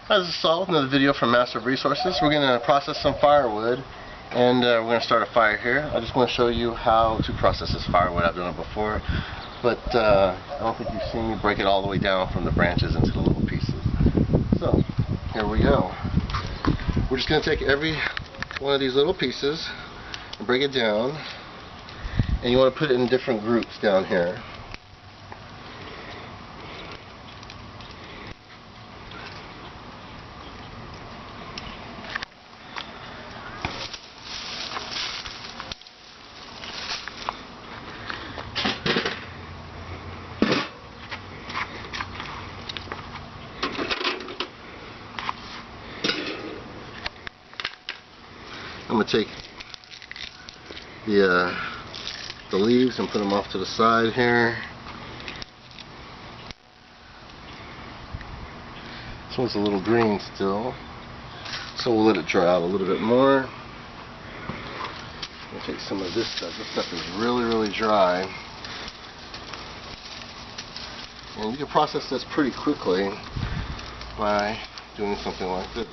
Hi, this is Saul with another video from Massive Resources. We're going to process some firewood and we're going to start a fire here. I just want to show you how to process this firewood. I've done it before, but I don't think you've seen me break it all the way down from the branches into the little pieces. So, here we go. We're just going to take every one of these little pieces and break it down, and you want to put it in different groups down here. I'm going to take the leaves and put them off to the side here. This one's a little green still, so we'll let it dry out a little bit more. I'll take some of this stuff. This stuff is really dry, and you can process this pretty quickly by doing something like this.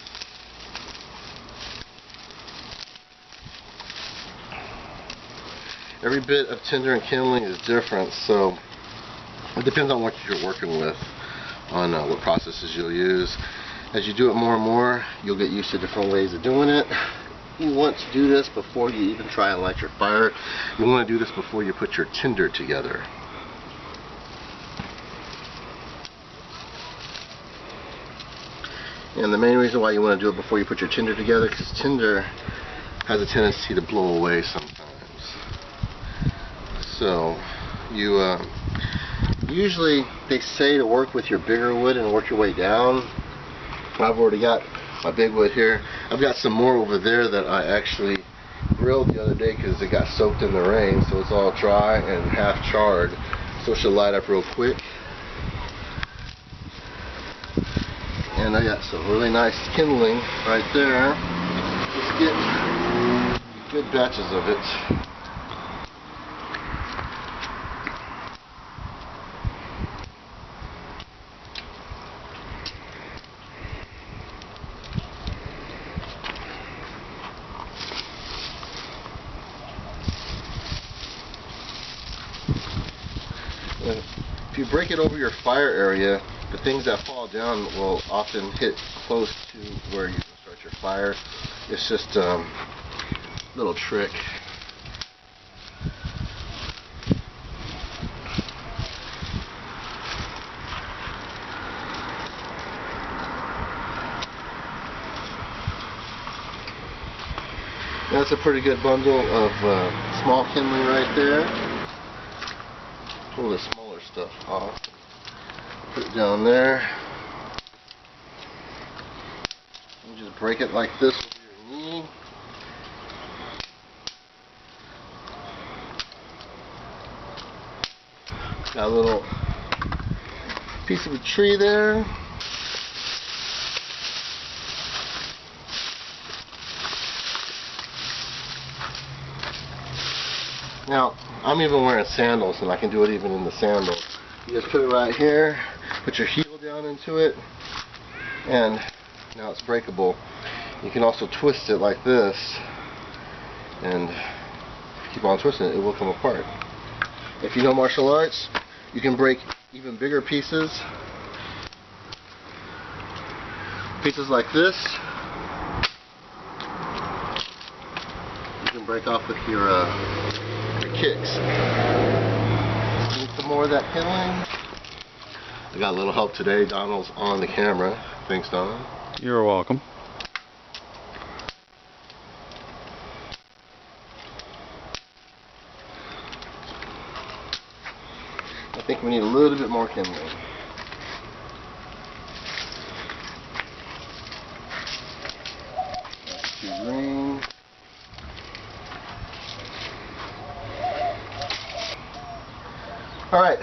Every bit of tinder and kindling is different, so it depends on what you're working with, on what processes you'll use. As you do it more and more, you'll get used to different ways of doing it. You want to do this before you even try and light your fire. You want to do this before you put your tinder together. And the main reason why you want to do it before you put your tinder together, because tinder has a tendency to blow away sometimes. So you usually they say to work with your bigger wood and work your way down. I've already got my big wood here. I've got some more over there that I actually grilled the other day because it got soaked in the rain, so it's all dry and half charred, so it should light up real quick. And I got some really nice kindling right there. Let's get good batches of it. If you break it over your fire area, the things that fall down will often hit close to where you can start your fire. It's just a little trick. That's a pretty good bundle of small kindling right there. Pull the smaller stuff off. Put it down there. You just break it like this with your knee. Got a little piece of a tree there. Now, I'm even wearing sandals, and I can do it even in the sandals. You just put it right here, put your heel down into it, and now it's breakable. You can also twist it like this, and if you keep on twisting it, it will come apart. If you know martial arts, you can break even bigger pieces. Pieces like this, you can break off with your kicks. Need some more of that kindling. I got a little help today. Donald's on the camera. Thanks, Donald. You're welcome. I think we need a little bit more kindling. That's too green. Alright,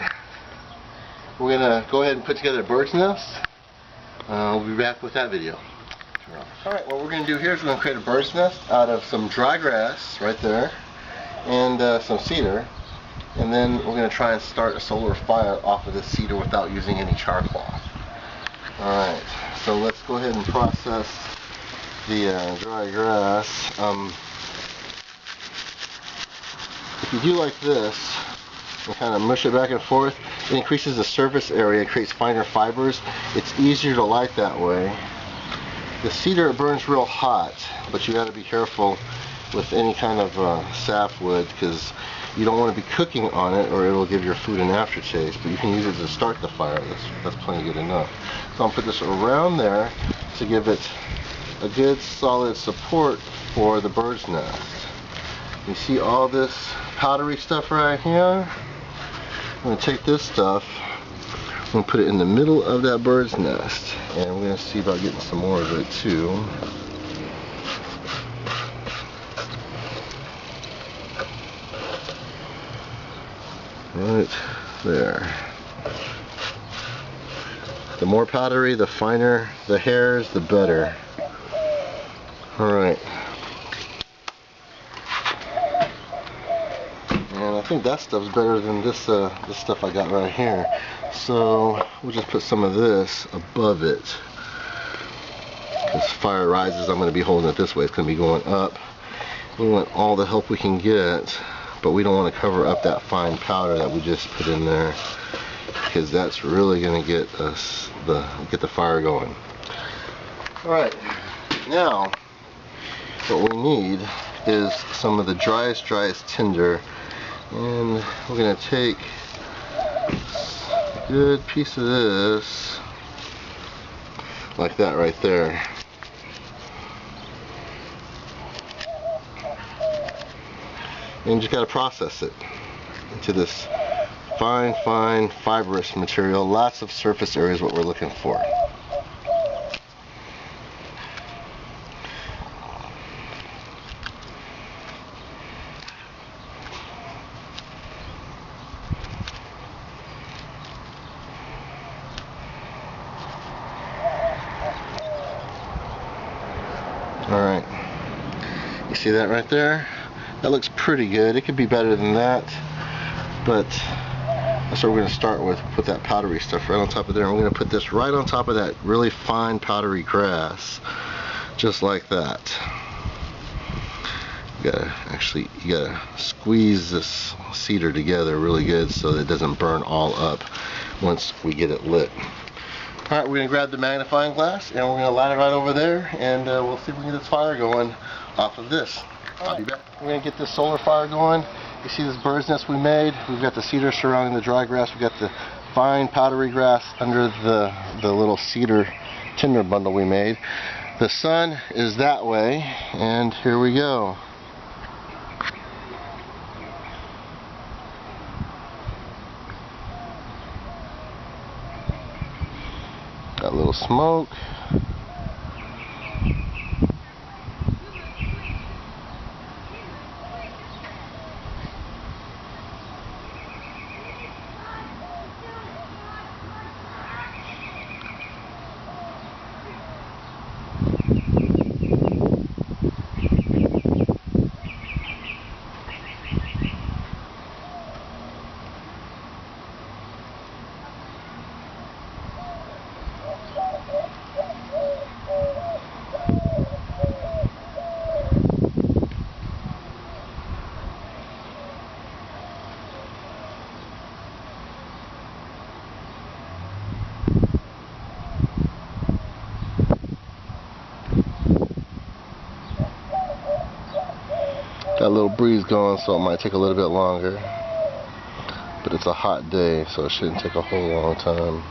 we're going to go ahead and put together a bird's nest. We'll be back with that video. Alright, what we're going to do here is we're going to create a bird's nest out of some dry grass right there and some cedar. And then we're going to try and start a solar fire off of this cedar without using any char cloth. Alright, so let's go ahead and process the dry grass. If you do like this, and kind of mush it back and forth, it increases the surface area, it creates finer fibers. It's easier to light that way. The cedar, it burns real hot, but you got to be careful with any kind of sap wood, because you don't want to be cooking on it or it'll give your food an aftertaste, but you can use it to start the fire. That's plenty good enough. So I'll put this around there to give it a good solid support for the bird's nest. You see all this powdery stuff right here? I'm going to take this stuff, I'm going to put it in the middle of that bird's nest, and we're going to see about getting some more of it too. Right there. The more powdery, the finer the hairs, the better. Alright. And I think that stuff's better than this stuff I got right here. So we'll just put some of this above it. As fire rises, I'm going to be holding it this way. It's going to be going up. We want all the help we can get, but we don't want to cover up that fine powder that we just put in there, because that's really going to get us get the fire going. Alright, now what we need is some of the driest tinder, and we're going to take a good piece of this like that right there. And you just got to process it into this fine fibrous material. Lots of surface area is what we're looking for. Alright, you see that right there? That looks pretty good. It could be better than that, but that's what we're going to start with. Put that powdery stuff right on top of there, and we're going to put this right on top of that really fine powdery grass, just like that. You gotta squeeze this cedar together really good so that it doesn't burn all up once we get it lit. Alright, we're going to grab the magnifying glass and we're going to light it right over there, and we'll see if we can get this fire going off of this. I'll be back. We're going to get this solar fire going. You see this bird's nest we made? We've got the cedar surrounding the dry grass. We've got the fine powdery grass under the little cedar tinder bundle we made. The sun is that way, and here we go. Got a little smoke. Got a little breeze going, so it might take a little bit longer, but it's a hot day, so it shouldn't take a whole long time.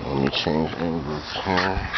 Let me change angles here.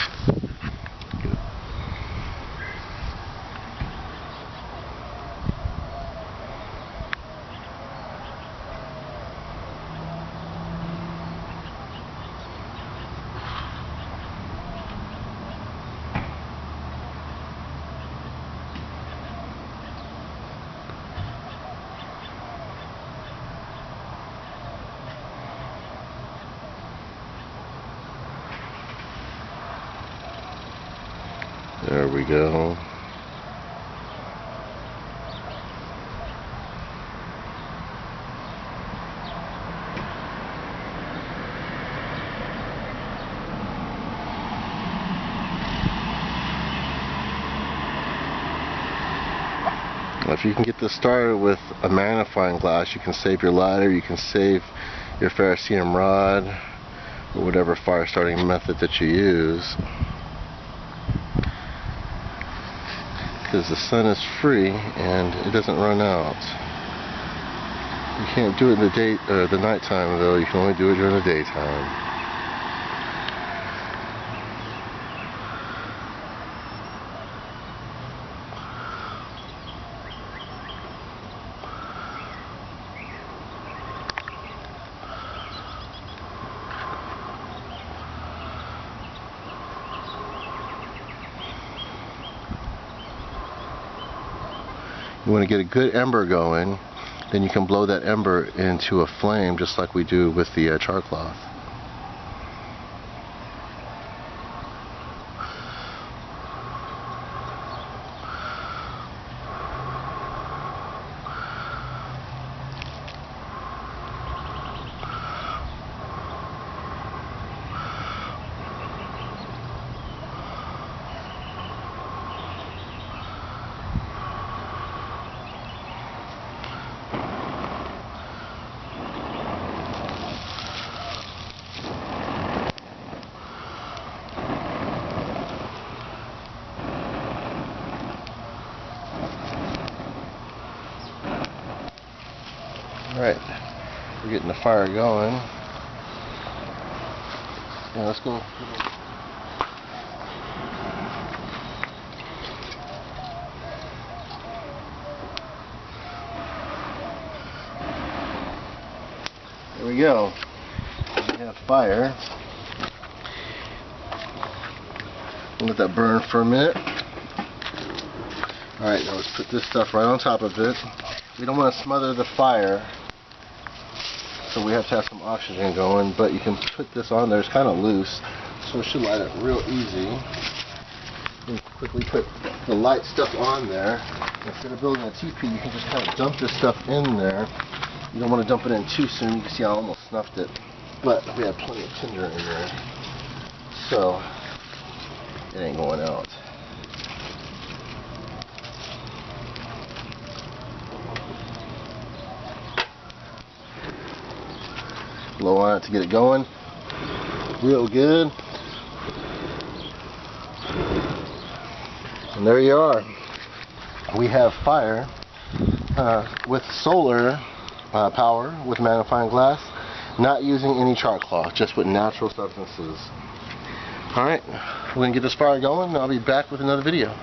There we go. If you can get this started with a magnifying glass, you can save your lighter, you can save your ferrocerium rod, or whatever fire starting method that you use. Because the sun is free and it doesn't run out. You can't do it in the day or the nighttime though, you can only do it during the daytime. You want to get a good ember going, then you can blow that ember into a flame just like we do with the char cloth. Alright, we're getting the fire going. Yeah, let's go. There we go. We have fire. Let that burn for a minute. Alright, now let's put this stuff right on top of it. We don't want to smother the fire, so we have to have some oxygen going, but you can put this on there. It's kind of loose, so it should light up real easy. You can quickly put the light stuff on there. Instead of building a teepee, you can just kind of dump this stuff in there. You don't want to dump it in too soon. You can see I almost snuffed it, but we have plenty of tinder in there, so it ain't going out. Blow on it to get it going real good, and there you are. We have fire with solar power with magnifying glass, not using any char cloth, just with natural substances. Alright, we're going to get this fire going and I'll be back with another video.